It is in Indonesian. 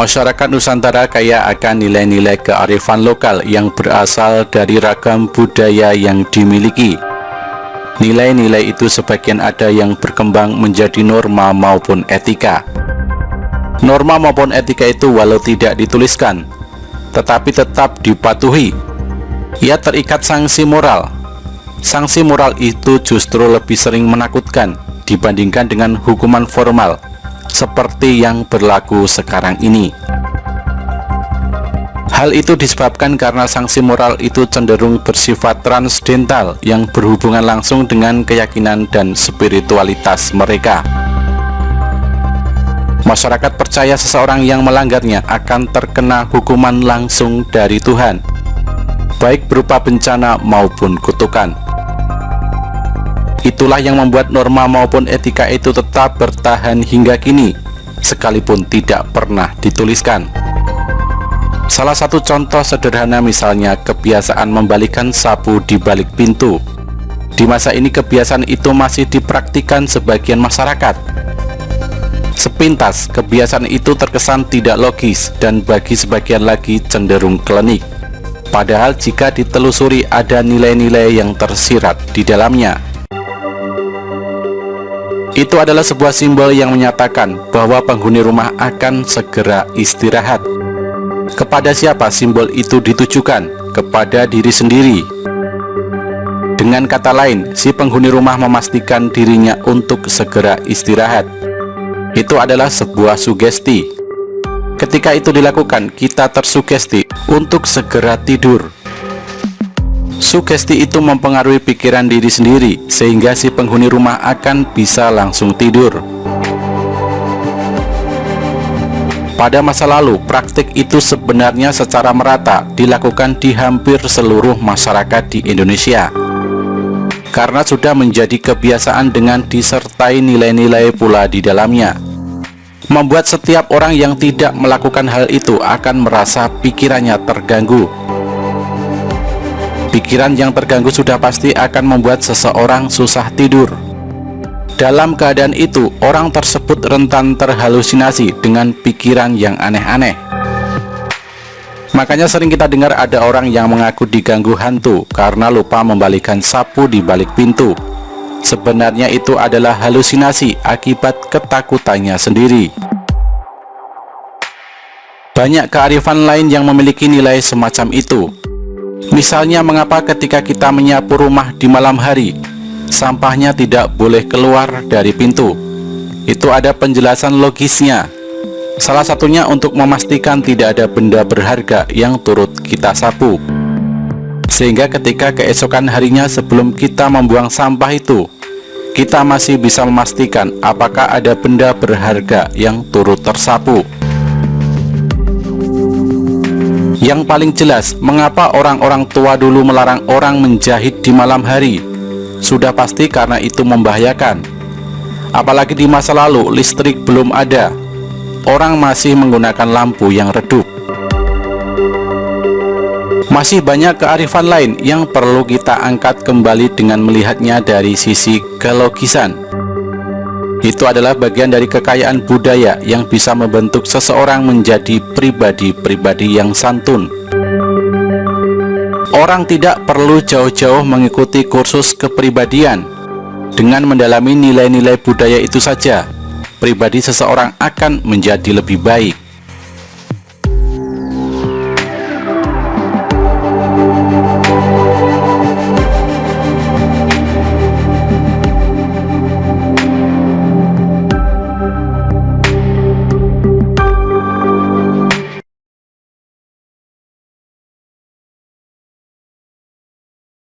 Masyarakat Nusantara kaya akan nilai-nilai kearifan lokal yang berasal dari ragam budaya yang dimiliki. Nilai-nilai itu sebagian ada yang berkembang menjadi norma maupun etika. Norma maupun etika itu walau tidak dituliskan, tetapi tetap dipatuhi. Ia terikat sanksi moral. Sanksi moral itu justru lebih sering menakutkan dibandingkan dengan hukuman formal seperti yang berlaku sekarang ini. Hal itu disebabkan karena sanksi moral itu cenderung bersifat transdental yang berhubungan langsung dengan keyakinan dan spiritualitas mereka. Masyarakat percaya seseorang yang melanggarnya akan terkena hukuman langsung dari Tuhan, baik berupa bencana maupun kutukan. Itulah yang membuat norma maupun etika itu tetap bertahan hingga kini, sekalipun tidak pernah dituliskan. Salah satu contoh sederhana misalnya kebiasaan membalikan sapu di balik pintu. Di masa ini kebiasaan itu masih dipraktikkan sebagian masyarakat. Sepintas, kebiasaan itu terkesan tidak logis dan bagi sebagian lagi cenderung klinik. Padahal jika ditelusuri ada nilai-nilai yang tersirat di dalamnya. Itu adalah sebuah simbol yang menyatakan bahwa penghuni rumah akan segera istirahat. Kepada siapa simbol itu ditujukan? Kepada diri sendiri. Dengan kata lain, si penghuni rumah memastikan dirinya untuk segera istirahat. Itu adalah sebuah sugesti. Ketika itu dilakukan, kita tersugesti untuk segera tidur. Sugesti itu mempengaruhi pikiran diri sendiri, sehingga si penghuni rumah akan bisa langsung tidur. Pada masa lalu, praktik itu sebenarnya secara merata dilakukan di hampir seluruh masyarakat di Indonesia. Karena sudah menjadi kebiasaan dengan disertai nilai-nilai pula di dalamnya. Membuat setiap orang yang tidak melakukan hal itu akan merasa pikirannya terganggu. Pikiran yang terganggu sudah pasti akan membuat seseorang susah tidur. Dalam keadaan itu, orang tersebut rentan terhalusinasi dengan pikiran yang aneh-aneh. Makanya sering kita dengar ada orang yang mengaku diganggu hantu karena lupa membalikan sapu di balik pintu. Sebenarnya itu adalah halusinasi akibat ketakutannya sendiri. Banyak kearifan lain yang memiliki nilai semacam itu. Misalnya, mengapa ketika kita menyapu rumah di malam hari, sampahnya tidak boleh keluar dari pintu? Itu ada penjelasan logisnya. Salah satunya untuk memastikan tidak ada benda berharga yang turut kita sapu. Sehingga ketika keesokan harinya sebelum kita membuang sampah itu, kita masih bisa memastikan apakah ada benda berharga yang turut tersapu. Yang paling jelas, mengapa orang-orang tua dulu melarang orang menjahit di malam hari? Sudah pasti karena itu membahayakan. Apalagi di masa lalu, listrik belum ada. Orang masih menggunakan lampu yang redup. Masih banyak kearifan lain yang perlu kita angkat kembali dengan melihatnya dari sisi kelogisan. Itu adalah bagian dari kekayaan budaya yang bisa membentuk seseorang menjadi pribadi-pribadi yang santun. Orang tidak perlu jauh-jauh mengikuti kursus kepribadian. Dengan mendalami nilai-nilai budaya itu saja, pribadi seseorang akan menjadi lebih baik.